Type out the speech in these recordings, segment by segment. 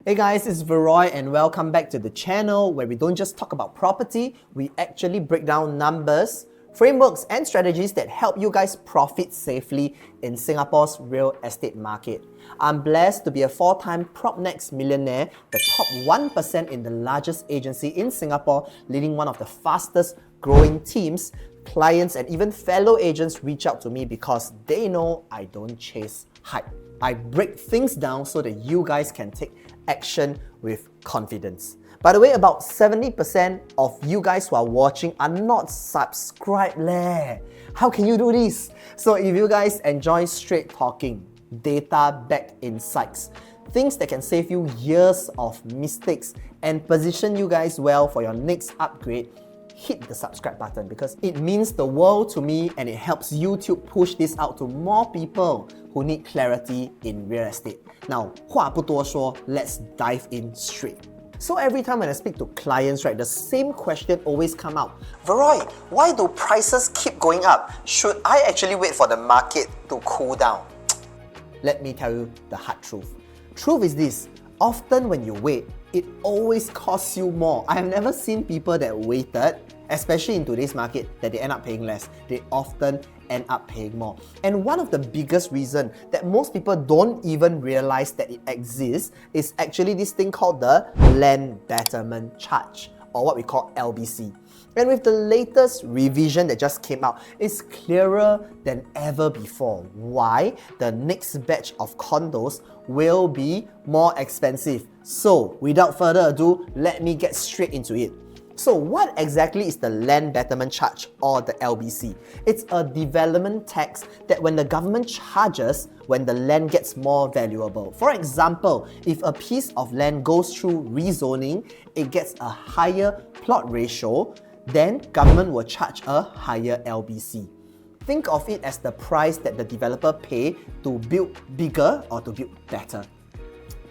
Hey guys, it's Veroy and welcome back to the channel where we don't just talk about property, we actually break down numbers, frameworks and strategies that help you guys profit safely in Singapore's real estate market. I'm blessed to be a 4-time PropNext millionaire, the top 1% in the largest agency in Singapore, leading one of the fastest growing teams. Clients and even fellow agents reach out to me because they know I don't chase hype. I break things down so that you guys can take action with confidence. By the way, about 70% of you guys who are watching are not subscribed leh. How can you do this? So if you guys enjoy straight talking, data-backed insights, things that can save you years of mistakes and position you guys well for your next upgrade, hit the subscribe button because it means the world to me and it helps YouTube push this out to more people who need clarity in real estate. Now, 话不多说, let's dive in straight. So every time when I speak to clients, right, the same question always come out. Veroy, why do prices keep going up? Should I actually wait for the market to cool down? Let me tell you the hard truth. Truth is this, often when you wait, it always costs you more. I have never seen people that waited, especially in today's market, that they end up paying less. They often end up paying more. And one of the biggest reasons that most people don't even realize that it exists is actually this thing called the Land Betterment Charge, or what we call LBC. And with the latest revision that just came out, it's clearer than ever before why the next batch of condos will be more expensive. So without further ado, let me get straight into it. So what exactly is the Land Betterment Charge, or the LBC? It's a development tax that when the government charges when the land gets more valuable. For example, if a piece of land goes through rezoning, it gets a higher plot ratio, then government will charge a higher LBC. Think of it as the price that the developer pay to build bigger or to build better.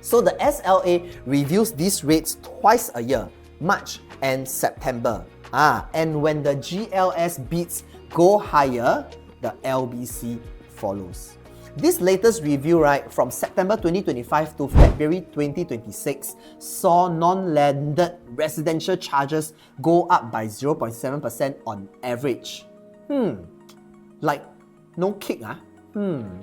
So the SLA reviews these rates twice a year, March and September. And when the GLS bids go higher, the LBC follows. This latest review, right, from September 2025 to February 2026 saw non-landed residential charges go up by 0.7% on average. Like no kick,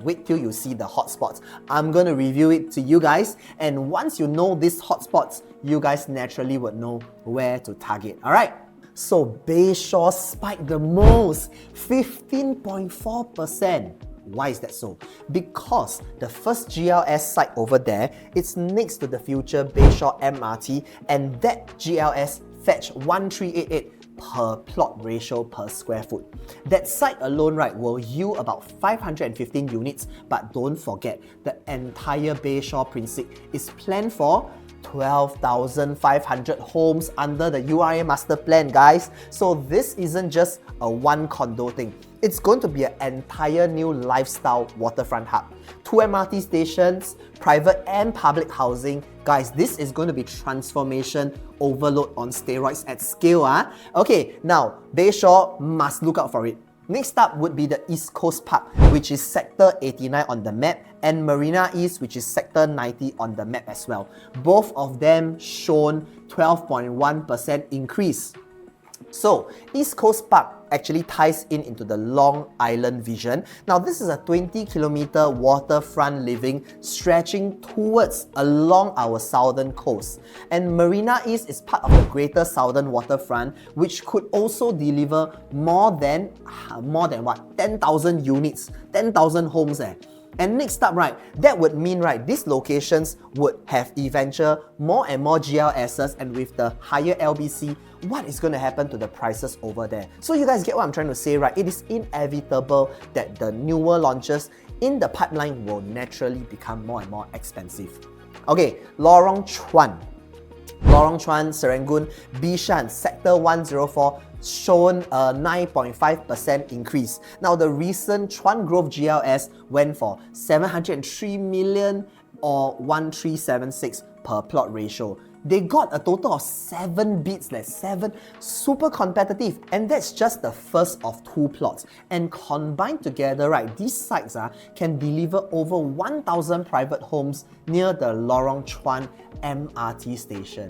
Wait till you see the hotspots. I'm gonna review it to you guys, and once you know these hotspots, you guys naturally would know where to target. Alright? So Bayshore spiked the most, 15.4%. Why is that so? Because the first GLS site over there, it's next to the future Bayshore MRT, and that GLS fetched 1388 per plot ratio per square foot. That site alone, right, will yield about 515 units, but don't forget, the entire Bayshore precinct is planned for 12,500 homes under the URA master plan, guys. So this isn't just a one condo thing. It's going to be an entire new lifestyle waterfront hub. 2 MRT stations, private and public housing. Guys, this is going to be transformation overload on steroids at scale. Okay, now Bayshore must look out for it. Next up would be the East Coast Park, which is Sector 89 on the map, and Marina East, which is Sector 90 on the map as well. Both of them shown 12.1% increase. So, East Coast Park actually ties into the Long Island vision. Now, this is a 20-kilometer waterfront living stretching towards along our southern coast. And Marina East is part of the Greater Southern Waterfront, which could also deliver more than what? 10,000 units, 10,000 homes there. And next up, right, that would mean, right, these locations would have eventual more and more GLSs, and with the higher LBC, what is going to happen to the prices over there? So you guys get what I'm trying to say, right? It is inevitable that the newer launches in the pipeline will naturally become more and more expensive. Okay, Lorong Chuan, Serangoon, Bishan, Sector 104, shown a 9.5% increase. Now, the recent Chuan Grove GLS went for 703 million or 1376 per plot ratio. They got a total of 7 bids, 7, super competitive, and that's just the first of 2 plots. And combined together, right, these sites can deliver over 1,000 private homes near the Lorong Chuan MRT station.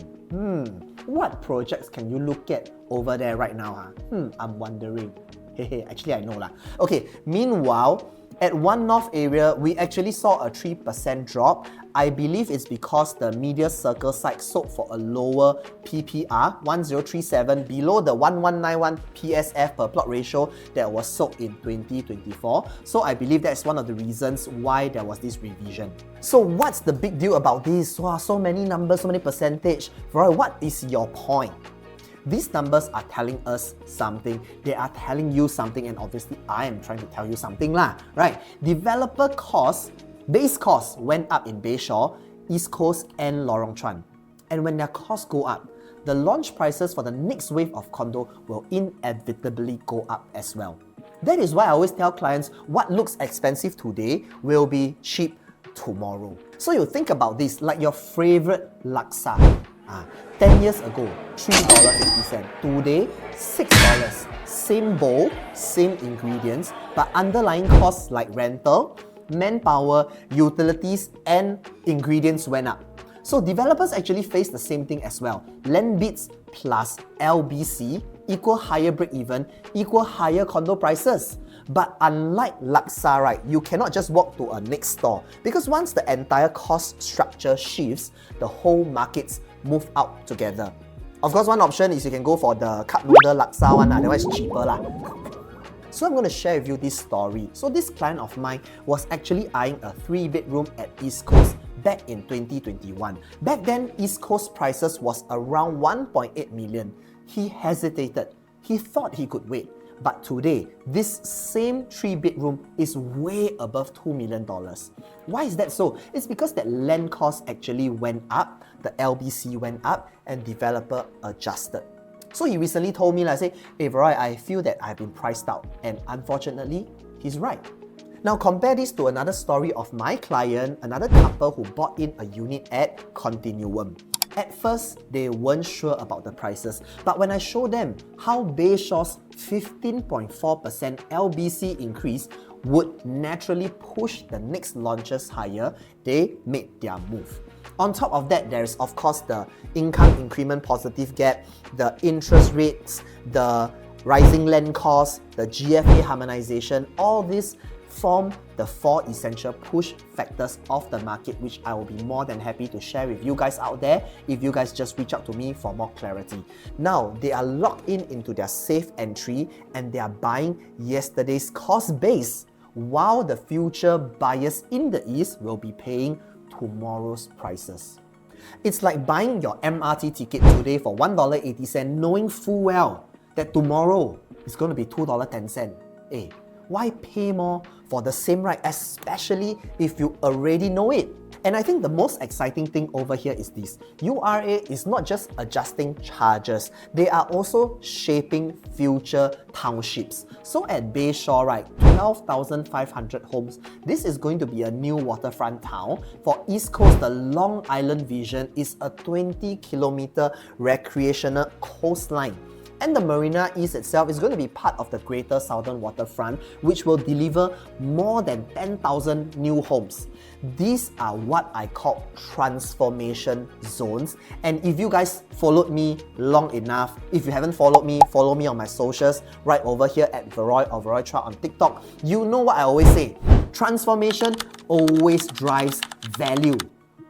What projects can you look at over there right now? I'm wondering. Hey, actually I know lah. Okay, meanwhile, at One North area, we actually saw a 3% drop. I believe it's because the Media Circle site sold for a lower PPR, 1037, below the 1191 PSF per plot ratio that was sold in 2024. So I believe that's one of the reasons why there was this revision. So what's the big deal about this? Wow, so many numbers, so many percentage. Roy, what is your point? These numbers are telling us something. They are telling you something, and obviously I am trying to tell you something lah, right? Developer costs, base costs went up in Bayshore, East Coast and Lorong Chuan. And when their costs go up, the launch prices for the next wave of condo will inevitably go up as well. That is why I always tell clients what looks expensive today will be cheap tomorrow. So you think about this like your favorite laksa. 10 years ago, $3.50. Today, $6. Same bowl, same ingredients, but underlying costs like rental, manpower, utilities, and ingredients went up. So developers actually face the same thing as well. Land bids plus LBC equal higher break-even, equal higher condo prices. But unlike laksa, right, you cannot just walk to a next store, because once the entire cost structure shifts, the whole markets move out together. Of course, one option is you can go for the cup noodle laksa one, that one is cheaper lah. So I'm going to share with you this story. So this client of mine was actually eyeing a 3-bedroom at East Coast back in 2021. Back then, East Coast prices was around 1.8 million. He hesitated. He thought he could wait. But today, this same 3-bedroom is way above $2 million. Why is that so? It's because that land cost actually went up, the LBC went up, and developer adjusted. So he recently told me, say, hey Roy, I feel that I've been priced out. And unfortunately, he's right. Now compare this to another story of my client, another couple who bought in a unit at Continuum. At first, they weren't sure about the prices, but when I showed them how Bayshore's 15.4% LBC increase would naturally push the next launches higher, they made their move. On top of that, there's of course the income increment positive gap, the interest rates, the rising land costs, the GFA harmonization, all this form the 4 essential push factors of the market, which I will be more than happy to share with you guys out there if you guys just reach out to me for more clarity. Now, they are locked into their safe entry and they are buying yesterday's cost base, while the future buyers in the East will be paying tomorrow's prices. It's like buying your MRT ticket today for $1.80, knowing full well that tomorrow is going to be $2.10. Hey, why pay more for the same ride, especially if you already know it? And I think the most exciting thing over here is this. URA is not just adjusting charges, they are also shaping future townships. So at Bayshore, right, 12,500 homes. This is going to be a new waterfront town. For East Coast, the Long Island vision is a 20-kilometer recreational coastline. And the Marina East itself is going to be part of the Greater Southern Waterfront, which will deliver more than 10,000 new homes. These are what I call transformation zones. And if you guys followed me long enough, if you haven't followed me, follow me on my socials right over here at Veroy or Veroy Chua on TikTok. You know what I always say. Transformation always drives value.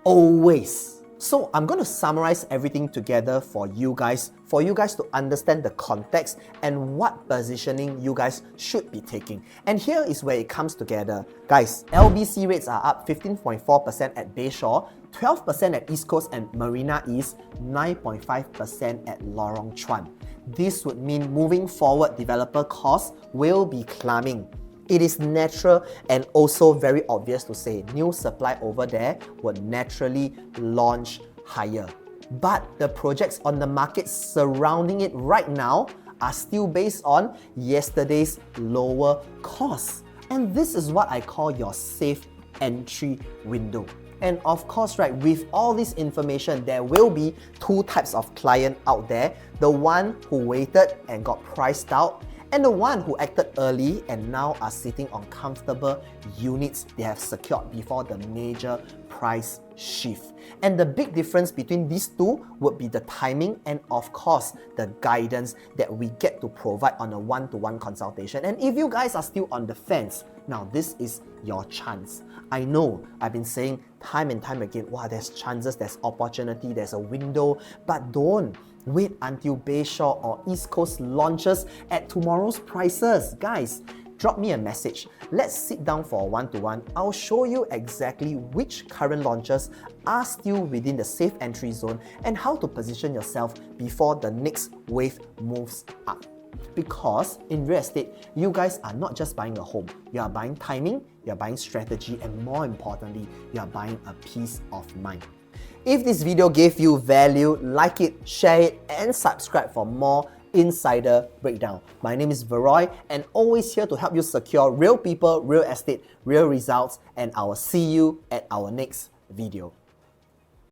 Always. So I'm going to summarize everything together for you guys to understand the context and what positioning you guys should be taking. And here is where it comes together. Guys, LBC rates are up 15.4% at Bayshore, 12% at East Coast and Marina East, 9.5% at Lorong Chuan. This would mean moving forward, developer costs will be climbing. It is natural and also very obvious to say new supply over there would naturally launch higher. But the projects on the market surrounding it right now are still based on yesterday's lower costs. And this is what I call your safe entry window. And of course, right, with all this information, there will be two types of client out there. The one who waited and got priced out, and the one who acted early and now are sitting on comfortable units they have secured before the major price shift. And the big difference between these two would be the timing and of course the guidance that we get to provide on a one-to-one consultation. And if you guys are still on the fence, now this is your chance. I know I've been saying time and time again, wow, there's chances, there's opportunity, there's a window, but don't wait until Bayshore or East Coast launches at tomorrow's prices. Guys, drop me a message. Let's sit down for a one-to-one. I'll show you exactly which current launches are still within the safe entry zone and how to position yourself before the next wave moves up. Because in real estate, you guys are not just buying a home, you are buying timing, you are buying strategy, and more importantly, you are buying a peace of mind. If this video gave you value, like it, share it, and subscribe for more insider breakdown. My name is Veroy, and always here to help you secure real people, real estate, real results, and I will see you at our next video.